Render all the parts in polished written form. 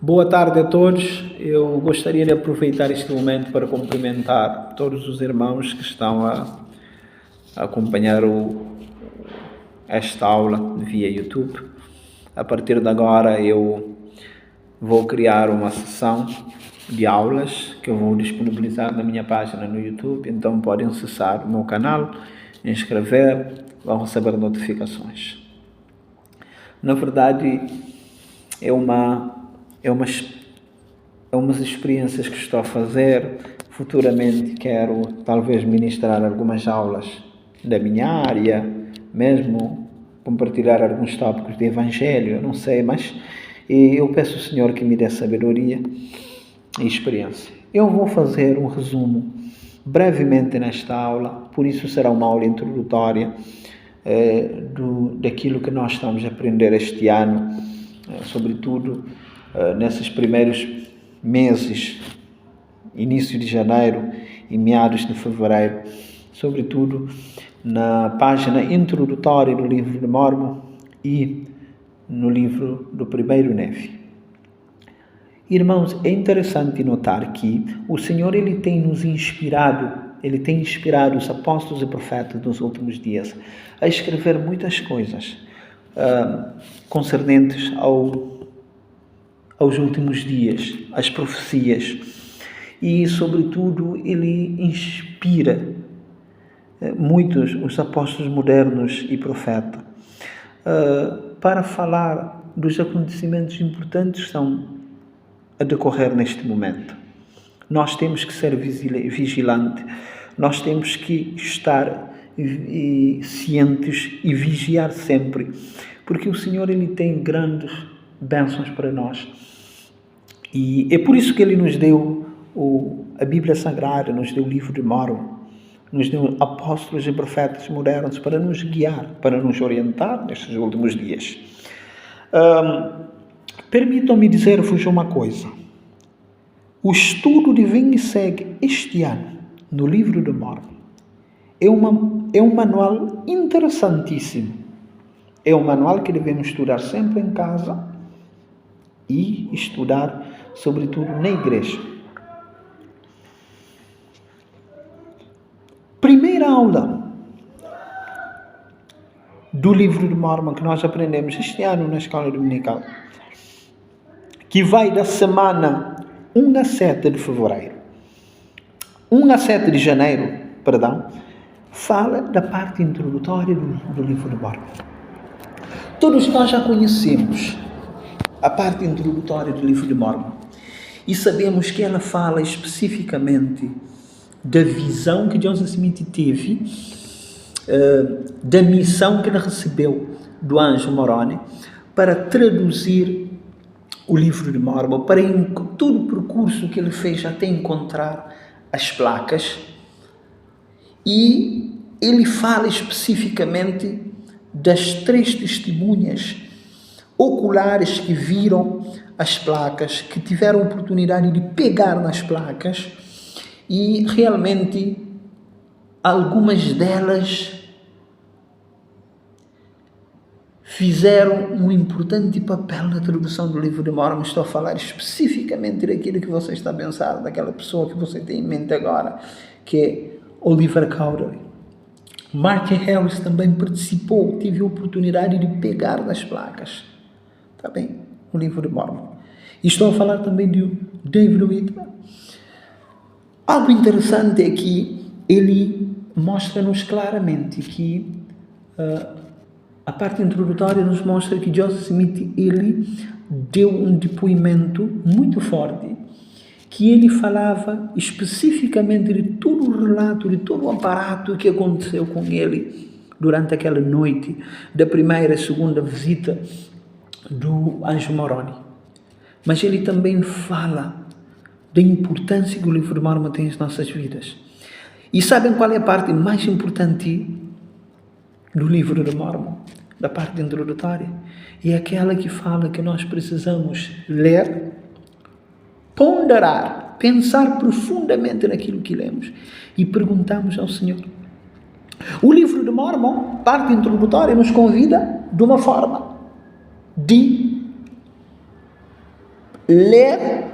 Boa tarde a todos. Eu gostaria de aproveitar este momento para cumprimentar todos os irmãos que estão a acompanhar esta aula via YouTube. A partir de agora eu vou criar uma sessão de aulas que eu vou disponibilizar na minha página no YouTube, então podem acessar o meu canal, inscrever, vão receber notificações. Na verdade, é umas experiências que estou a fazer. Futuramente quero talvez ministrar algumas aulas da minha área, mesmo compartilhar alguns tópicos de evangelho, eu não sei, mas eu peço ao Senhor que me dê sabedoria e experiência. Eu vou fazer um resumo brevemente nesta aula, por isso será uma aula introdutória daquilo que nós estamos a aprender este ano, sobretudo nesses primeiros meses, início de janeiro e meados de fevereiro, sobretudo na página introdutória do livro de Mórmon e no livro do primeiro Nefi. Irmãos, é interessante notar que o Senhor ele tem inspirado os apóstolos e profetas dos últimos dias a escrever muitas coisas concernentes aos últimos dias, às profecias, e sobretudo ele inspira muitos os apóstolos modernos e profetas para falar dos acontecimentos importantes que estão a decorrer neste momento. Nós temos que ser vigilantes, nós temos que estar cientes e vigiar sempre, porque o Senhor ele tem grandes bênçãos para nós. E é por isso que ele nos deu a Bíblia Sagrada, nos deu o livro de Mórmon, nos deu apóstolos e profetas modernos para nos guiar, para nos orientar nestes últimos dias. Permitam-me dizer-vos uma coisa. O estudo de Vem e Segue este ano, no livro de Mórmon, é um manual interessantíssimo. É um manual que devemos estudar sempre em casa e estudar, sobretudo, na igreja. Primeira aula do livro de Mórmon que nós aprendemos este ano na escola dominical, que vai da semana 1 a 7 de fevereiro. 1 a 7 de janeiro, fala da parte introdutória do livro de Mórmon. Todos nós já conhecemos a parte introdutória do livro de Mórmon e sabemos que ela fala especificamente da visão que Joseph Smith teve, da missão que ele recebeu do anjo Moroni para traduzir o livro de Mórmon, para todo o percurso que ele fez até encontrar as placas, e ele fala especificamente das 3 testemunhas oculares que viram as placas, que tiveram a oportunidade de pegar nas placas, e realmente algumas delas fizeram um importante papel na tradução do livro de Mórmon. Estou a falar especificamente daquilo que você está a pensar, daquela pessoa que você tem em mente agora, que é Oliver Cowdery. Martin Harris também participou, teve a oportunidade de pegar nas placas. Está bem? O livro de Mórmon. E estou a falar também de David Whitman. Algo interessante é que ele mostra-nos claramente que a parte introdutória nos mostra que Joseph Smith ele deu um depoimento muito forte, que ele falava especificamente de todo o relato, de todo o aparato que aconteceu com ele durante aquela noite da primeira e segunda visita do anjo Moroni. Mas ele também fala da importância que o livro de Mórmon tem nas nossas vidas. E sabem qual é a parte mais importante do livro de Mórmon, da parte introdutória? É aquela que fala que nós precisamos ler, ponderar, pensar profundamente naquilo que lemos e perguntamos ao Senhor. O livro de Mórmon, parte introdutória, nos convida de uma forma de ler,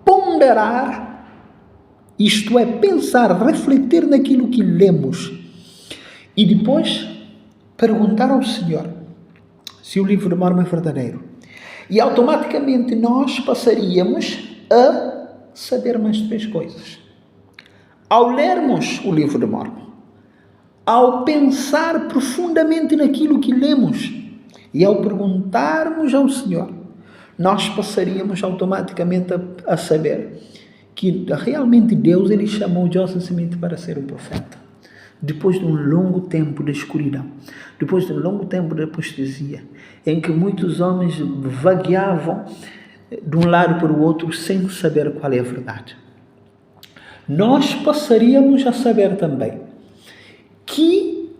ponderar, isto é, pensar, refletir naquilo que lemos e depois perguntar ao Senhor se o livro de Mórmon é verdadeiro. E automaticamente nós passaríamos a saber mais 3 coisas. Ao lermos o livro de Mórmon, ao pensar profundamente naquilo que lemos e ao perguntarmos ao Senhor, nós passaríamos automaticamente a saber que realmente Deus ele chamou Joseph Smith para ser um profeta. Depois de um longo tempo de escuridão, depois de um longo tempo de apostasia, em que muitos homens vagueavam de um lado para o outro sem saber qual é a verdade. Nós passaríamos a saber também que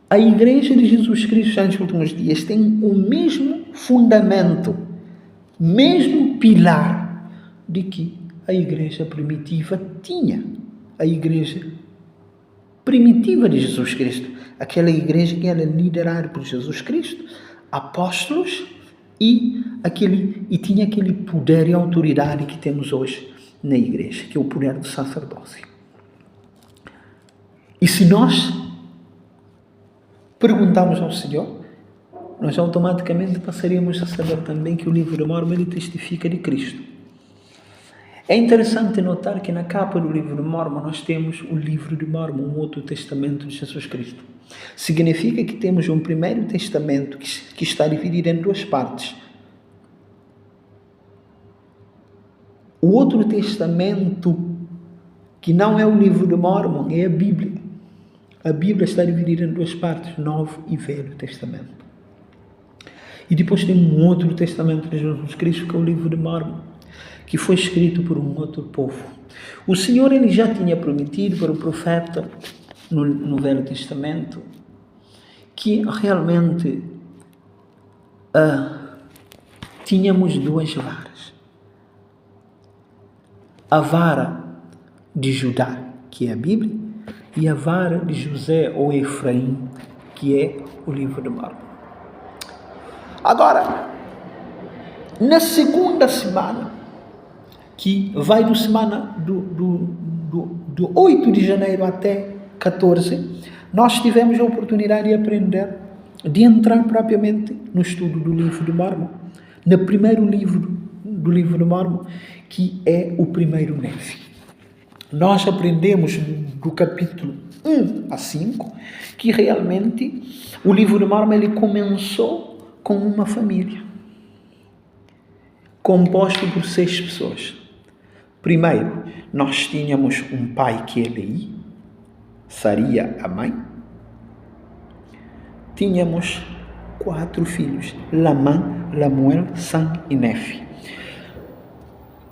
a Igreja de Jesus Cristo já nos últimos dias tem o mesmo fundamento, mesmo pilar de que a Igreja primitiva tinha. A Igreja primitiva de Jesus Cristo, aquela igreja que era liderada por Jesus Cristo, apóstolos e tinha aquele poder e autoridade que temos hoje na igreja, que é o poder do sacerdócio. E se nós perguntarmos ao Senhor, nós automaticamente passaríamos a saber também que o livro de Mórmon ele testifica de Cristo. É interessante notar que na capa do livro de Mórmon nós temos o livro de Mórmon, um outro testamento de Jesus Cristo. Significa que temos um primeiro testamento que está dividido em 2 partes. O outro testamento, que não é o livro de Mórmon, é a Bíblia. A Bíblia está dividida em 2 partes, Novo e Velho Testamento. E depois tem um outro testamento de Jesus Cristo, que é o livro de Mórmon, que foi escrito por um outro povo. O Senhor ele já tinha prometido para o profeta no Velho Testamento que realmente tínhamos 2 varas. A vara de Judá, que é a Bíblia, e a vara de José ou Efraim, que é o livro de Mórmon. Agora, na segunda semana, que vai do 8 de janeiro até 14, nós tivemos a oportunidade de aprender, de entrar propriamente no estudo do livro de Mórmon, no primeiro livro do livro de Mórmon, que é o primeiro Nefi. Nós aprendemos do capítulo 1 a 5, que realmente o livro de Mórmon ele começou com uma família, composto por 6 pessoas. Primeiro, nós tínhamos um pai que é Leí, Saria a mãe. Tínhamos 4 filhos, Lamã, Lamuel, Sam e Nefi.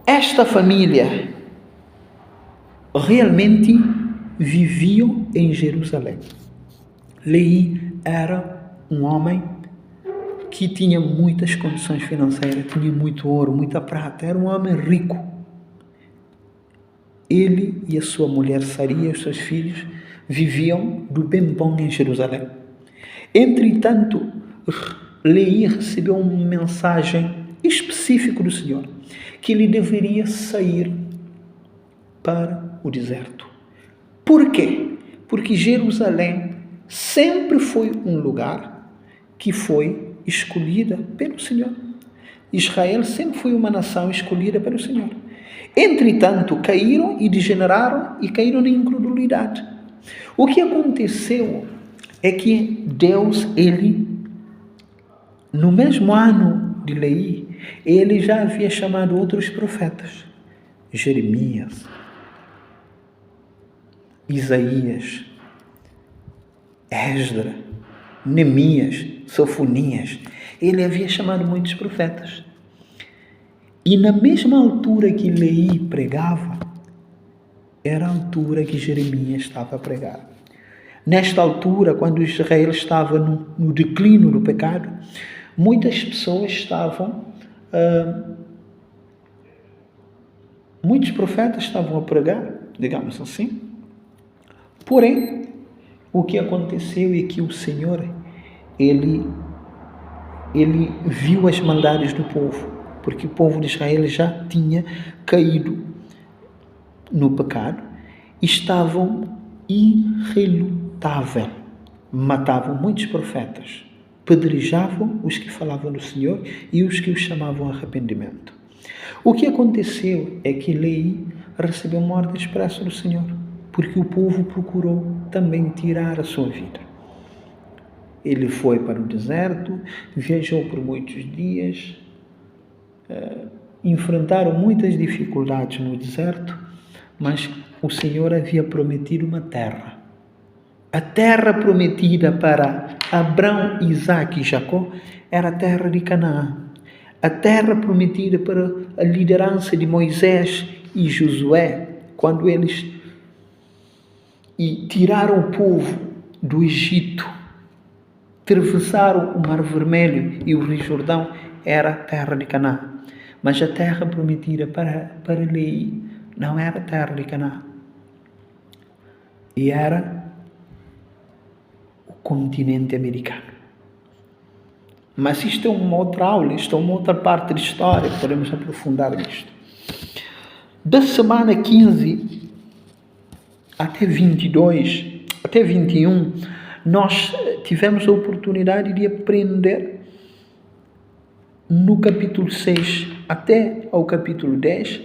Esta família realmente viviam em Jerusalém. Leí era um homem que tinha muitas condições financeiras, tinha muito ouro, muita prata, era um homem rico. Ele e a sua mulher Saria, os seus filhos, viviam do bem bom em Jerusalém. Entretanto, Leí recebeu uma mensagem específica do Senhor, que ele deveria sair para o deserto. Por quê? Porque Jerusalém sempre foi um lugar que foi escolhida pelo Senhor. Israel sempre foi uma nação escolhida pelo Senhor. Entretanto, caíram e degeneraram e caíram na incredulidade. O que aconteceu é que Deus, ele, no mesmo ano de Leí, ele já havia chamado outros profetas. Jeremias, Isaías, Esdra, Neemias, Sofonias. Ele havia chamado muitos profetas. E na mesma altura que Leí pregava, era a altura que Jeremias estava a pregar. Nesta altura, quando Israel estava no declínio do pecado, muitas pessoas estavam, muitos profetas estavam a pregar, digamos assim. Porém, o que aconteceu é que o Senhor, ele ele viu as maldades do povo, porque o povo de Israel já tinha caído no pecado, estavam irrelutáveis, matavam muitos profetas, pedrejavam os que falavam do Senhor e os que os chamavam a arrependimento. O que aconteceu é que Leí recebeu uma ordem expressa do Senhor, porque o povo procurou também tirar a sua vida. Ele foi para o deserto, viajou por muitos dias, enfrentaram muitas dificuldades no deserto, mas o Senhor havia prometido uma terra. A terra prometida para Abraão, Isaque e Jacó era a terra de Canaã. A terra prometida para a liderança de Moisés e Josué, quando eles tiraram o povo do Egito, atravessaram o Mar Vermelho e o Rio Jordão, era a terra de Canaã. Mas a terra prometida para Leí não era a terra de Canaã. E era o continente americano. Mas isto é uma outra aula, isto é uma outra parte da história, podemos aprofundar nisto. Da semana 15 até 22, até 21, nós tivemos a oportunidade de aprender no capítulo 6 até ao capítulo 10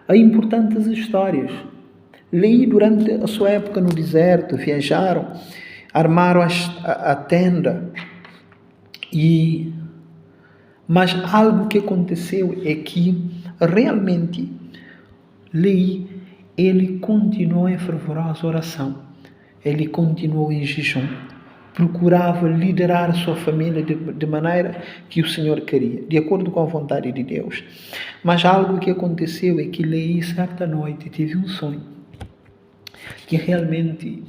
a importantes histórias. Leí durante a sua época no deserto, viajaram, armaram a tenda, mas algo que aconteceu é que realmente Leí, ele continuou em fervorosa oração, ele continuou em jejum, procurava liderar a sua família de maneira que o Senhor queria, de acordo com a vontade de Deus. Mas algo que aconteceu é que Leí, certa noite, teve um sonho, que realmente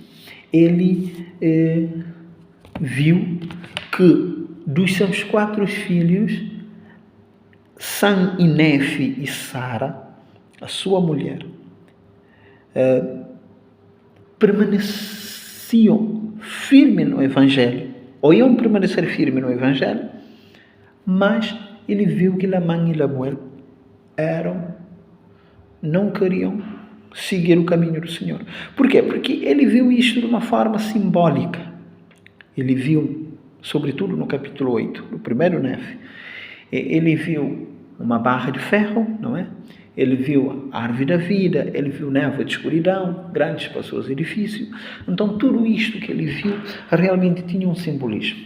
ele viu que dos seus 4 filhos, Sam e Nefe e Sara, a sua mulher, permaneciam firmes no Evangelho, ou iam permanecer firmes no Evangelho, mas ele viu que Lamã e Lamuel não queriam seguir o caminho do Senhor. Por quê? Porque ele viu isto de uma forma simbólica. Ele viu, sobretudo no capítulo 8, no primeiro Nefe, ele viu uma barra de ferro, não é? Ele viu a árvore da vida, ele viu névoa de escuridão, grandes pessoas, edifício. Então, tudo isto que ele viu realmente tinha um simbolismo.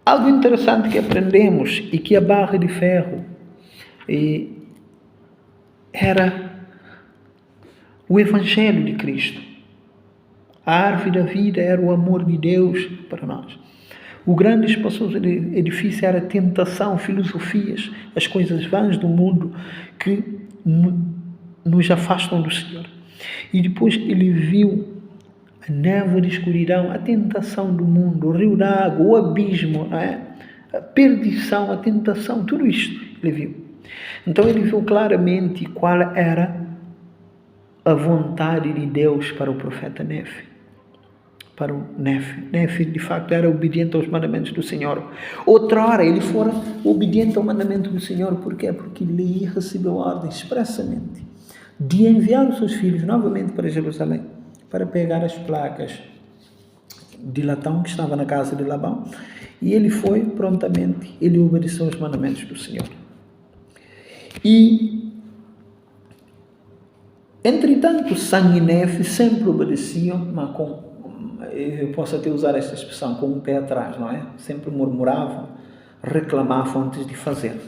Algo interessante que aprendemos é que a barra de ferro era o Evangelho de Cristo. A árvore da vida era o amor de Deus para nós. O grande espaçoso edifício era a tentação, filosofias, as coisas vãs do mundo que nos afastam do Senhor. E depois ele viu a névoa de escuridão, a tentação do mundo, o rio da água, o abismo, não é? A perdição, a tentação, tudo isto ele viu. Então ele viu claramente qual era a vontade de Deus para o profeta Nefe. Para o Nefe. Nefe, de facto, era obediente aos mandamentos do Senhor. Outrora, ele fora obediente ao mandamento do Senhor. Por quê? Porque Leí recebeu a ordem expressamente de enviar os seus filhos novamente para Jerusalém, para pegar as placas de latão que estava na casa de Labão. E ele foi prontamente, ele obedeceu aos mandamentos do Senhor. E, entretanto, Sam e Nefe sempre obedeciam, mas eu posso até usar esta expressão, com um pé atrás, não é? Sempre murmuravam, reclamavam antes de fazer.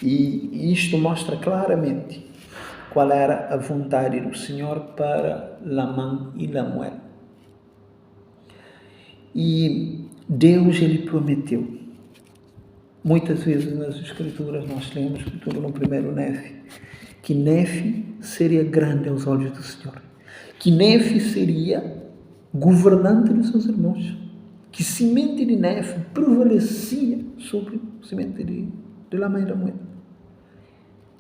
E isto mostra claramente qual era a vontade do Senhor para Lamã e Lamuel. E Deus, ele prometeu. Muitas vezes nas Escrituras nós lemos, sobretudo no primeiro Nefe, que Nefe seria grande aos olhos do Senhor. Que Nefe seria governante dos seus irmãos, que semente de Nefe prevalecia sobre semente de Lamã e Lamuel.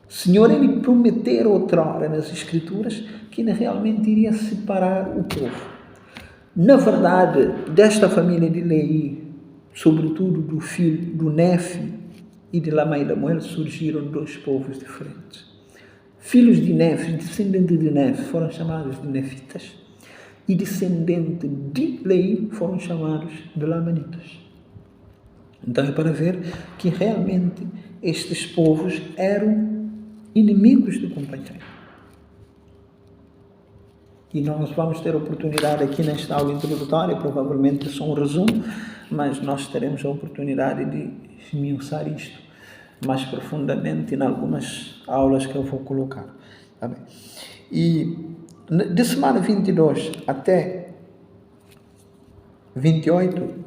O Senhor, ele prometeu outrora nas Escrituras que ele realmente iria separar o povo. Na verdade, desta família de Leí sobretudo do filho do Nefe e de Lamã e Lamuel, surgiram dois povos diferentes. Filhos de Nefe, descendentes de Nefe, foram chamados de Nefitas, e descendentes de Leí foram chamados de Lamanitas. Então é para ver que realmente estes povos eram inimigos do companheiro. E nós vamos ter a oportunidade aqui nesta aula introdutória, provavelmente só um resumo, mas nós teremos a oportunidade de esmiuçar isto mais profundamente em algumas aulas que eu vou colocar. Tá bem? E de semana 22 até 28,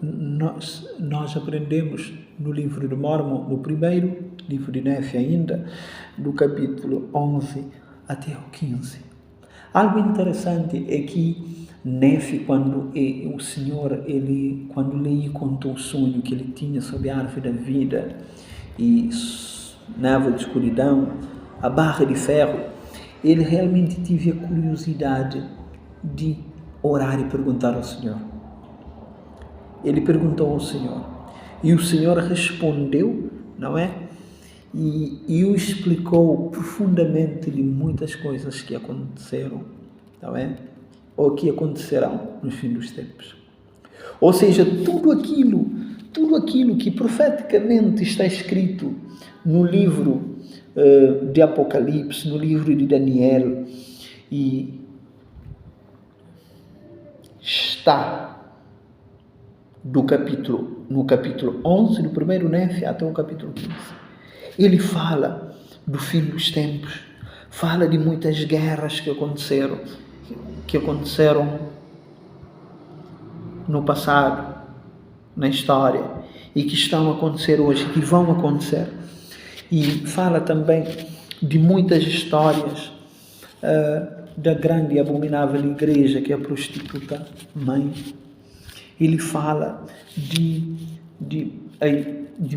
nós aprendemos no livro de Mórmon, no primeiro livro de Nefe ainda, do capítulo 11 até o 15. Algo interessante é que Nefe, quando o Senhor, quando Leí contou o sonho que ele tinha sobre a árvore da vida e névoa de escuridão, a barra de ferro, ele realmente teve a curiosidade de orar e perguntar ao Senhor. Ele perguntou ao Senhor e o Senhor respondeu, não é? E o explicou profundamente de muitas coisas que aconteceram, não é? Ou que acontecerão no fim dos tempos. Ou seja, tudo aquilo que profeticamente está escrito no livro de Apocalipse, no livro de Daniel, e está no capítulo 11, do primeiro Nefe, até o capítulo 15. Ele fala do fim dos tempos, fala de muitas guerras que aconteceram no passado, na história, e que estão a acontecer hoje, que vão acontecer. E fala também de muitas histórias da grande e abominável igreja, que é a prostituta mãe. Ele fala de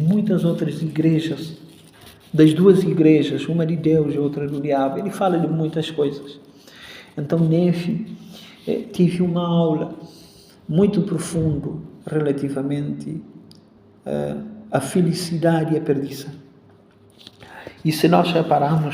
muitas outras igrejas, das duas igrejas, uma de Deus e outra do diabo. Ele fala de muitas coisas. Então Nefe tive uma aula muito profunda relativamente à felicidade e à perdição. E se nós repararmos